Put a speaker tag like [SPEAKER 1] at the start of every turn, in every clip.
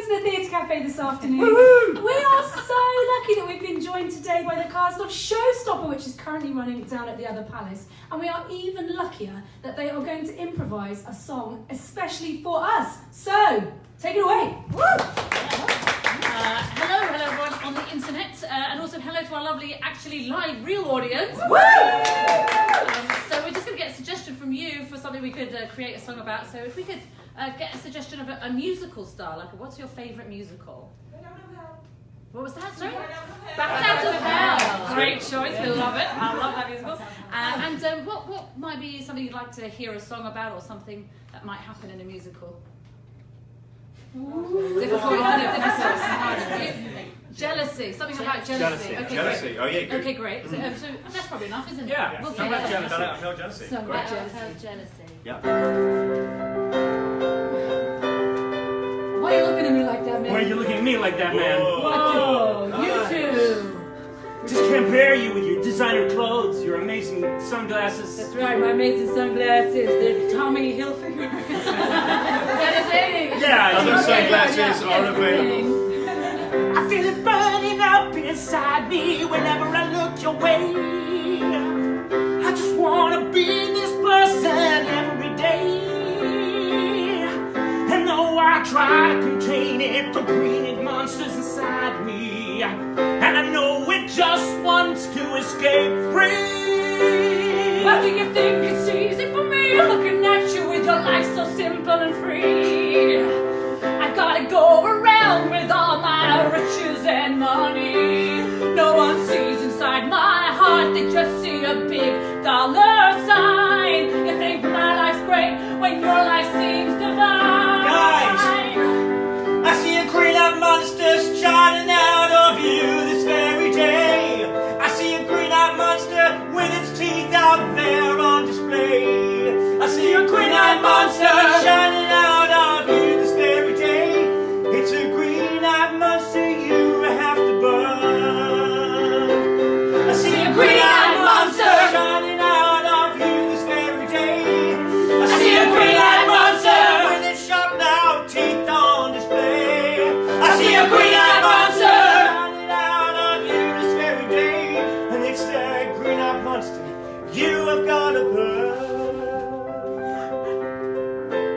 [SPEAKER 1] to the Theatre Cafe this afternoon. Woo-hoo! We are so lucky that we've been joined today by the cast of Showstopper, which is currently running down at the other palace. And we are even luckier that they are going to improvise a song especially for us. So, take it away. Woo!
[SPEAKER 2] Hello everyone on the internet, and also hello to our lovely, actually live, real audience.
[SPEAKER 1] Woo!
[SPEAKER 2] So we're just going to get a suggestion from you for something we could create a song about. So if we could get a suggestion of a musical star, like what's your favourite musical? What was that, sorry? Back Out of Hell. Great choice, we love it. I love that musical. And what might be something you'd like to hear a song about, or something that might happen in a musical? Difficult. Jealousy, something about jealousy. Okay,
[SPEAKER 3] jealousy.
[SPEAKER 2] Great.
[SPEAKER 3] Oh yeah, good.
[SPEAKER 2] Okay, great. So that's probably enough, isn't it?
[SPEAKER 3] Yeah.
[SPEAKER 2] We'll
[SPEAKER 3] Song about jealousy. I feel jealousy.
[SPEAKER 2] Song about jealousy.
[SPEAKER 3] Yeah.
[SPEAKER 1] Why are you looking at me like that, man?
[SPEAKER 4] Why are you looking at me like that, man?
[SPEAKER 1] Whoa,
[SPEAKER 3] Nice.
[SPEAKER 1] you two.
[SPEAKER 4] Just can't bear you with your designer clothes, your amazing sunglasses.
[SPEAKER 1] That's right, my amazing sunglasses. They're Tommy Hilfiger.
[SPEAKER 4] Yeah,
[SPEAKER 3] Other sunglasses are available.
[SPEAKER 4] I feel it burning up inside me whenever I look your way. I just wanna be this person every day. And though I try to contain it, the greening monsters inside me, and I know it just wants to escape free.
[SPEAKER 2] Why do you think it's easy for me looking at you with your life so simple and free? I gotta go around with all my riches and money. No one sees inside my heart, they just see a big dollar sign. You think my life's great when your life seems divine.
[SPEAKER 4] Guys, I see a green-eyed monster shining out of you this very day. I see a green-eyed monster with its teeth out there on display. I see a green-eyed monster shining out of you this very day. It's a green-eyed monster you have to burn. I see a green-eyed monster shining out of you this very day. I see a green-eyed monster with its sharp-out teeth on display. I see a green-eyed monster shining out of you this very day, and it's that green-eyed monster you have got to burn.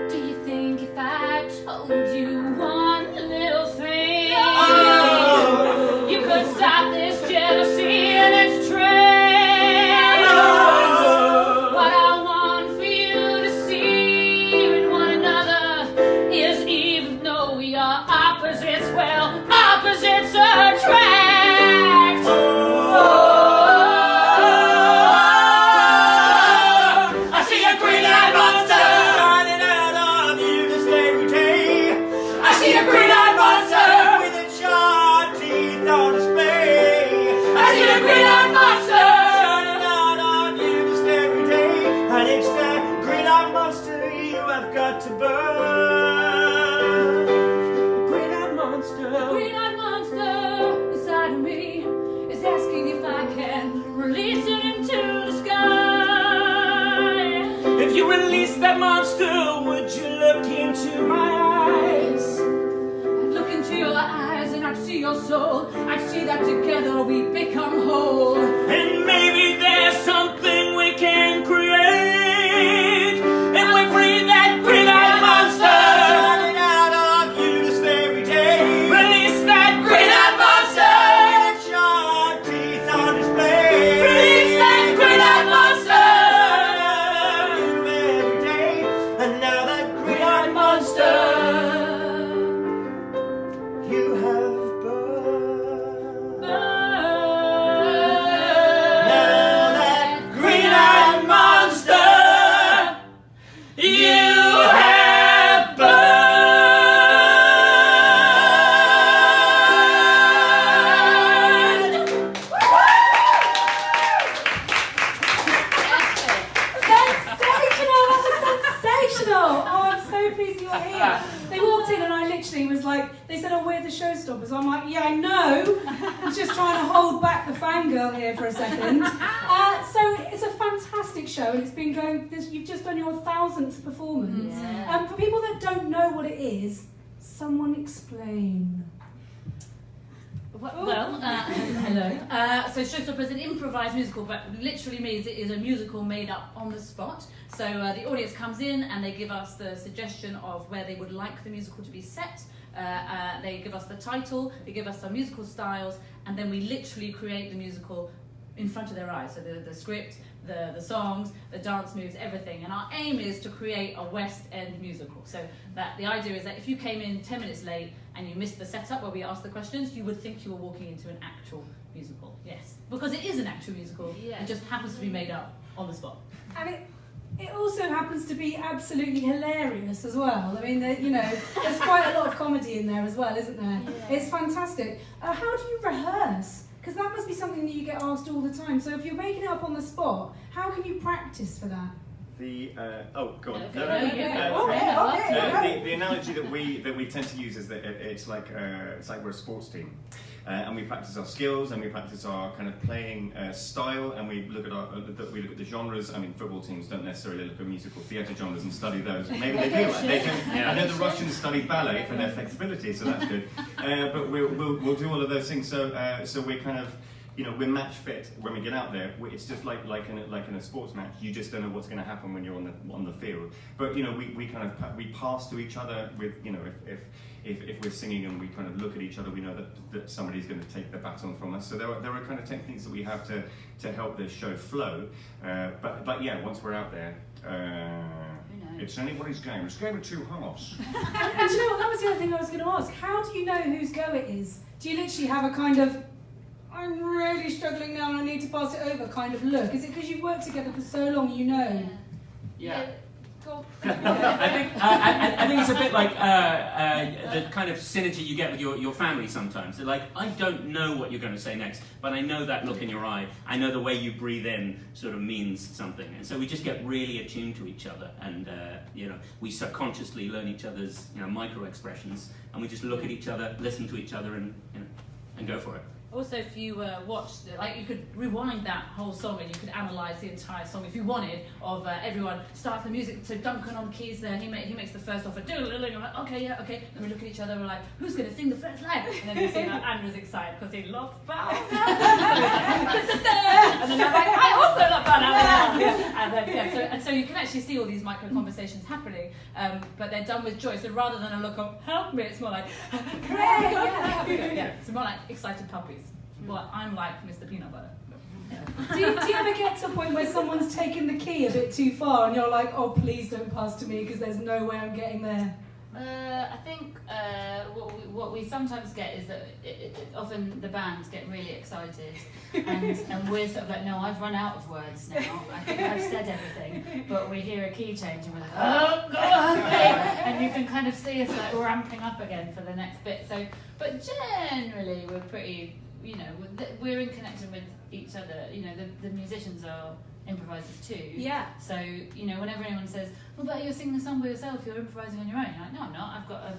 [SPEAKER 2] Do you think if I told you one little thing, you could stop this jealousy in its tracks? What I want for you to see in one another is, even though we are opposites, well, opposites attract. I see a green-eyed monster
[SPEAKER 4] Shining out of you this very day.
[SPEAKER 2] I see a green-eyed monster
[SPEAKER 4] with its sharp teeth on display.
[SPEAKER 2] I see a green-eyed monster
[SPEAKER 4] Shining out of you this very day, and it's that green-eyed monster you have got to burn. Green-eyed monster.
[SPEAKER 2] Green-eyed monster inside of me is asking if I can release it into the sky.
[SPEAKER 4] If you release that monster, would you look into my eyes?
[SPEAKER 2] I'd look into your eyes and I'd see your soul. I'd see that together we become whole.
[SPEAKER 4] And maybe there's something we can create. And we free that green-eyed monster shining out of you this very day. Release that green-eyed monster with its sharp teeth on display.
[SPEAKER 2] Release that green-eyed monster
[SPEAKER 4] you every day. And now that green-eyed monster you have burned. Now that green-eyed monster you have burned.
[SPEAKER 1] Sensational! That was sensational! Oh, I'm so pleased you're here. They walked in and I literally was like, they said, oh, we're the Showstoppers. I'm like, yeah, I know. I'm just trying to hold back the fangirl here for a second. So it's a fantastic show, and it's been going, you've just done your 1000th performance.
[SPEAKER 2] Yeah.
[SPEAKER 1] For people that don't know what it is, Someone explain.
[SPEAKER 2] Hello. So Showstopper is an improvised musical, but literally means it is a musical made up on the spot. So the audience comes in and they give us the suggestion of where they would like the musical to be set. They give us the title, they give us some musical styles, and then we literally create the musical in front of their eyes. So the script, the songs, the dance moves, everything. And our aim is to create a West End musical. So that the idea is that if you came in 10 minutes late and you missed the setup where we asked the questions, you would think you were walking into an actual musical. Yes, because it is an actual musical.
[SPEAKER 1] Yeah.
[SPEAKER 2] It just happens to be made up on the spot.
[SPEAKER 1] And it also happens to be absolutely hilarious as well. I mean, there's quite a lot of comedy in there as well, isn't there? Yeah. It's fantastic. How do you rehearse? Because that must be something that you get asked all the time. So if you're making it up on the spot, how can you practice for that?
[SPEAKER 3] The go on.
[SPEAKER 1] Okay.
[SPEAKER 3] The analogy that we tend to use is that it's like we're a sports team, and we practice our skills and we practice our kind of playing style, and we look at the genres. I mean, football teams don't necessarily look at musical theatre genres and study those. Maybe they do. They can. I know the Russians study ballet for their flexibility, so that's good. But we'll do all of those things. So we're kind of. We're match fit when we get out there. It's just like in a sports match. You just don't know what's going to happen when you're on the field. But we pass to each other with if we're singing and we kind of look at each other, we know that somebody's going to take the baton from us. So there are kind of techniques that we have to help the show flow. But yeah, once we're out there. It's anybody's game. It's a game of two halves.
[SPEAKER 1] And you know what? That was the other thing I was going to ask. How do you know whose go it is? Do you literally have a kind of I'm really struggling now and I need to pass it over kind of look? Is it because you've worked together for so long you know?
[SPEAKER 5] Yeah.
[SPEAKER 1] Go.
[SPEAKER 5] I think it's a bit like the kind of synergy you get with your family sometimes. They're like, I don't know what you're going to say next, but I know that look in your eye. I know the way you breathe in sort of means something. And so we just get really attuned to each other, and we subconsciously learn each other's micro expressions, and we just look at each other, listen to each other, and go for it.
[SPEAKER 2] Also, if you watched, you could rewind that whole song and you could analyse the entire song if you wanted. Of everyone starts the music. So Duncan on keys there, he makes the first offer. I'm like, okay, yeah, okay. Then we look at each other. We're like, who's going to sing the first line? And then you see that Andrew's excited because he loves Bow. And then I'm like, I also love Bow. And so you can actually see all these micro conversations happening, but they're done with joy. So rather than a look of help me, it's more like, hooray! Yeah. It's more like excited puppies. Well, I'm like Mr. Peanut Butter.
[SPEAKER 1] Do you ever get to a point where someone's taken the key a bit too far and you're like, oh, please don't pass to me because there's no way I'm getting there?
[SPEAKER 6] I think what we sometimes get is that often the bands get really excited and we're sort of like, no, I've run out of words now. I think I've said everything. But we hear a key change and we're like, oh, God! And you can kind of see us like ramping up again for the next bit. So, but generally we're pretty, we're in connection with each other. The musicians are improvisers too.
[SPEAKER 1] Yeah.
[SPEAKER 6] So, whenever anyone says, well, but you're singing the song by yourself, you're improvising on your own. You're like, no, I'm not. I've got a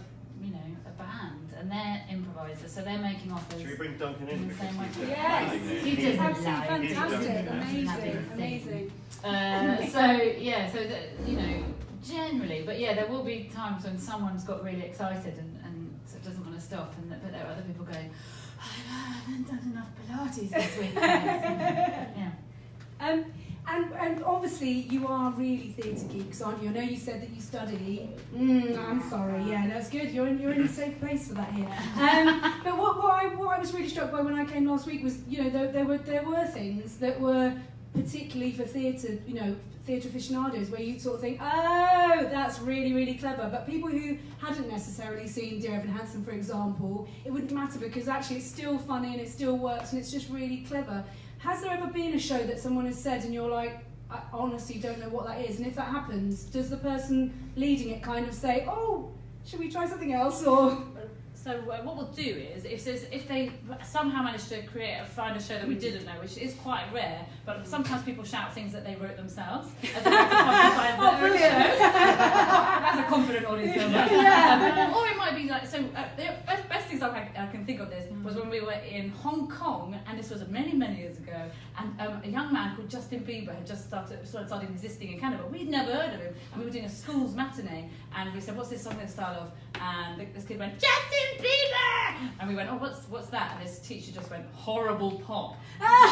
[SPEAKER 6] band and they're improvisers, so they're making offers.
[SPEAKER 3] Should we bring Duncan in?
[SPEAKER 6] the same way.
[SPEAKER 1] Yes.
[SPEAKER 6] He does
[SPEAKER 1] Absolutely fantastic. Amazing. Generally, but yeah, there will be times when someone's got really excited and so doesn't want to stop, but there are other people going, I haven't done enough Pilates this week. Yeah. And obviously you are really theatre geeks, aren't you? I know you said that you study. I'm sorry. Yeah, that's good. You're in a safe place for that here. But what I was really struck by when I came last week was, there were things that were particularly for theatre, theatre aficionados, where you sort of think, oh, that's really, really clever. But people who hadn't necessarily seen Dear Evan Hansen, for example, it wouldn't matter because actually it's still funny and it still works and it's just really clever. Has there ever been a show that someone has said and you're like, I honestly don't know what that is? And if that happens, does the person leading it kind of say, oh, should we try something else? Or
[SPEAKER 2] So what we'll do is, if they somehow manage to find a show that we didn't know, which is quite rare, but sometimes people shout things that they wrote themselves. As a way to publicise
[SPEAKER 1] oh, brilliant!
[SPEAKER 2] That's a confident audience member. Yeah. Or it might be like, the best example I can think of this was when we were in Hong Kong, and this was many, many years ago, and a young man called Justin Bieber had just started existing in Canada. We'd never heard of him, and we were doing a school's matinee, and we said, what's this song in the style of?
[SPEAKER 7] and this kid went, Justin Bieber! And we went, oh, what's that? And this teacher just went, horrible pop,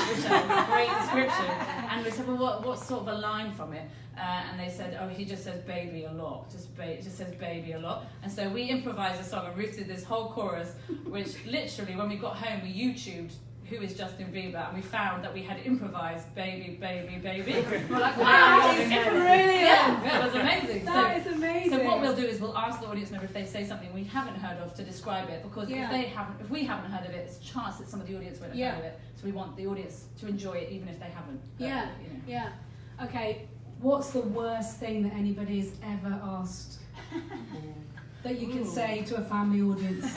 [SPEAKER 7] which was a great description. And we said, well, what sort of a line from it? And they said, oh, he just says baby a lot, just says baby a lot. And so we improvised a song, and Ruth did this whole chorus, which literally, when we got home, we YouTubed who is Justin Bieber, and we found that we had improvised baby, baby, baby. We're like, wow,
[SPEAKER 1] That is
[SPEAKER 7] it's
[SPEAKER 1] brilliant.
[SPEAKER 7] Yeah, it was amazing.
[SPEAKER 1] That is amazing.
[SPEAKER 7] So what we'll do is we'll ask the audience member if they say something we haven't heard of to describe it, because
[SPEAKER 1] Yeah.
[SPEAKER 7] if we haven't heard of it, it's a chance that some of the audience won't have
[SPEAKER 1] Yeah.
[SPEAKER 7] heard of it. So we want the audience to enjoy it even if they haven't.
[SPEAKER 1] Yeah.
[SPEAKER 7] You know.
[SPEAKER 1] Yeah. Okay. What's the worst thing that anybody's ever asked that you can say to a family audience?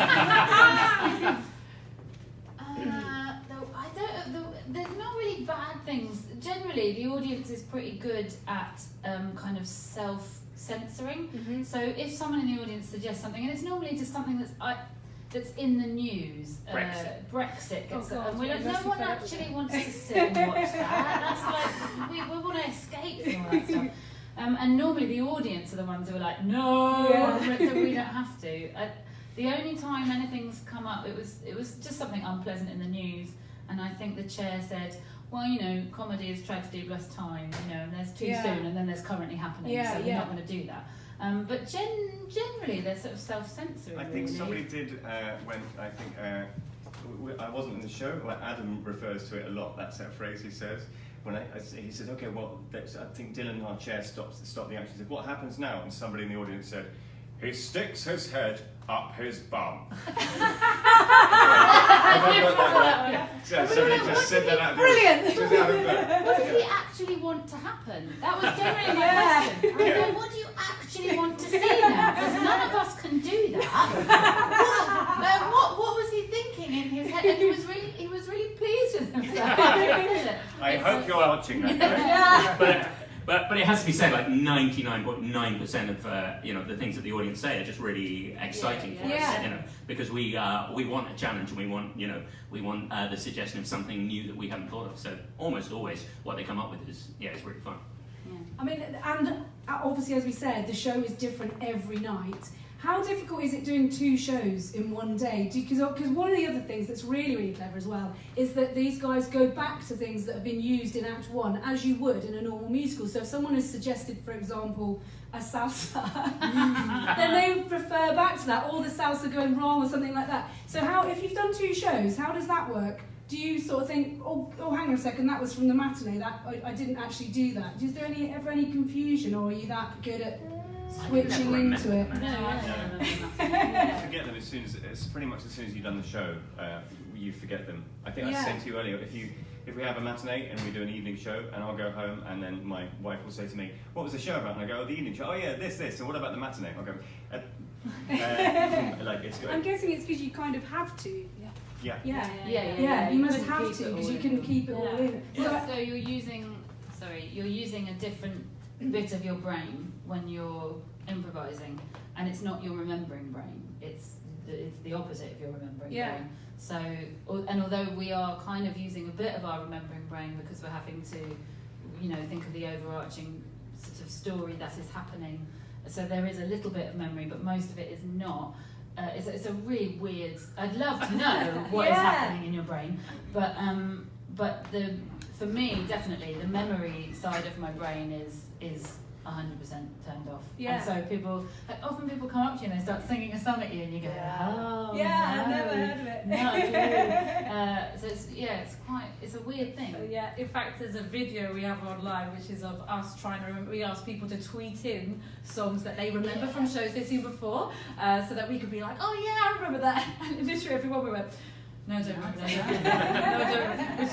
[SPEAKER 6] There's not really bad things. Generally, the audience is pretty good at kind of self-censoring.
[SPEAKER 1] Mm-hmm.
[SPEAKER 6] So if someone in the audience suggests something, and it's normally just something that's in the news, Brexit gets
[SPEAKER 1] God,
[SPEAKER 6] and we're like,
[SPEAKER 1] you
[SPEAKER 6] no
[SPEAKER 1] must be
[SPEAKER 6] one
[SPEAKER 1] fed up with
[SPEAKER 6] actually
[SPEAKER 1] it.
[SPEAKER 6] wants to sit and watch that. That's like, we want to escape from all that stuff. And normally the audience are the ones who are like, no, so we don't have to. The only time anything's come up, it was just something unpleasant in the news, and I think the chair said, well, you know, comedy is tragedy plus time, you know, and there's too soon, and then there's currently happening, so we're not going to do that. But generally, they're sort of self-censoring.
[SPEAKER 3] I think
[SPEAKER 6] really.
[SPEAKER 3] somebody did when I wasn't in the show. Well, Adam refers to it a lot. That's that phrase he says. When he said, okay, well, I think Dylan, our chair, stopped the action. He said, what happens now? And somebody in the audience said, he sticks his head up his bum. So they just said that out.
[SPEAKER 1] Brilliant.
[SPEAKER 6] What did he actually want to happen? That was generally my question. I was like, what do you actually want to see now? Because none of us can do that. What was he thinking in his head? And he was really pleased with himself.
[SPEAKER 3] I hope you're watching that.
[SPEAKER 5] But it has to be said, like 99.9% of the things that the audience say are just really exciting for us, you know, because we want a challenge, and we want the suggestion of something new that we haven't thought of. So almost always what they come up with is it's really fun.
[SPEAKER 6] Yeah.
[SPEAKER 1] I mean, and obviously, as we said, the show is different every night. How difficult is it doing 2 shows in one day? Because one of the other things that's really, really clever as well is that these guys go back to things that have been used in Act 1 as you would in a normal musical. So if someone has suggested, for example, a salsa, then they refer back to that, or the salsa going wrong or something like that. So if you've done 2 shows, how does that work? Do you sort of think, oh, hang on a second, that was from the matinee, that I didn't actually do that? Is there ever any confusion, or are you that good at switching into it?
[SPEAKER 3] You forget them pretty much as soon as you've done the show. You forget them. I think I said to you earlier, if we have a matinee and we do an evening show, and I'll go home, and then my wife will say to me, "What was the show about?" And I go, "Oh, the evening show. Oh yeah, this. And what about the matinee?" I'll go, like it's good.
[SPEAKER 1] I'm guessing it's because you kind of have to.
[SPEAKER 7] Yeah.
[SPEAKER 1] You must have to, because you can keep it all in.
[SPEAKER 6] So you're using a different bit of your brain when you're improvising, and it's not your remembering brain, it's the opposite of your remembering brain. So, and although we are kind of using a bit of our remembering brain because we're having to, think of the overarching sort of story that is happening, so there is a little bit of memory, but most of it is not. It's a really weird. I'd love to know what is happening in your brain, but for me, definitely the memory side of my brain is 100% turned off. And so often people come up to you and they start singing a song at you, and you go, oh,
[SPEAKER 1] I've never heard of it.
[SPEAKER 6] No, so it's a weird thing.
[SPEAKER 7] In fact, there's a video we have online which is of us trying to remember. We ask people to tweet in songs that they remember from shows they've seen before, so that we could be like, oh yeah, I remember that. And literally everyone we went, no, I don't remember that. No, I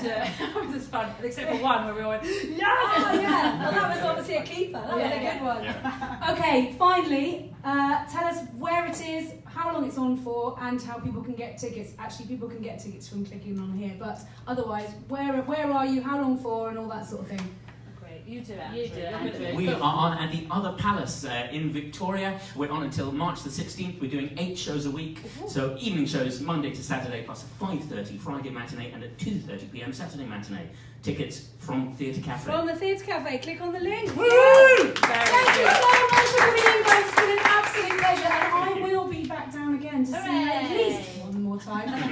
[SPEAKER 7] don't. Which is fun, except for one where we all went,
[SPEAKER 1] yeah. Well, that was obviously a keeper. That was a good one.
[SPEAKER 3] Yeah.
[SPEAKER 1] Okay, finally, tell us where it is, how long it's on for, and how people can get tickets. Actually, people can get tickets from clicking on here, but otherwise, where are you, how long for, and all that sort of thing.
[SPEAKER 7] You do
[SPEAKER 6] Andrew.
[SPEAKER 5] We are on at the Other Palace in Victoria. We're on until March the 16th. We're doing 8 shows a week. So evening shows Monday to Saturday, plus a 5:30 Friday matinee and a 2:30 p.m. Saturday matinee. Tickets from Theatre Cafe.
[SPEAKER 1] From the Theatre Cafe. Click on the link.
[SPEAKER 5] Woo!
[SPEAKER 1] Thank you so much for coming in, guys. It's been an absolute pleasure, and I will be back again to see you at
[SPEAKER 6] Hooray.
[SPEAKER 1] least one more time.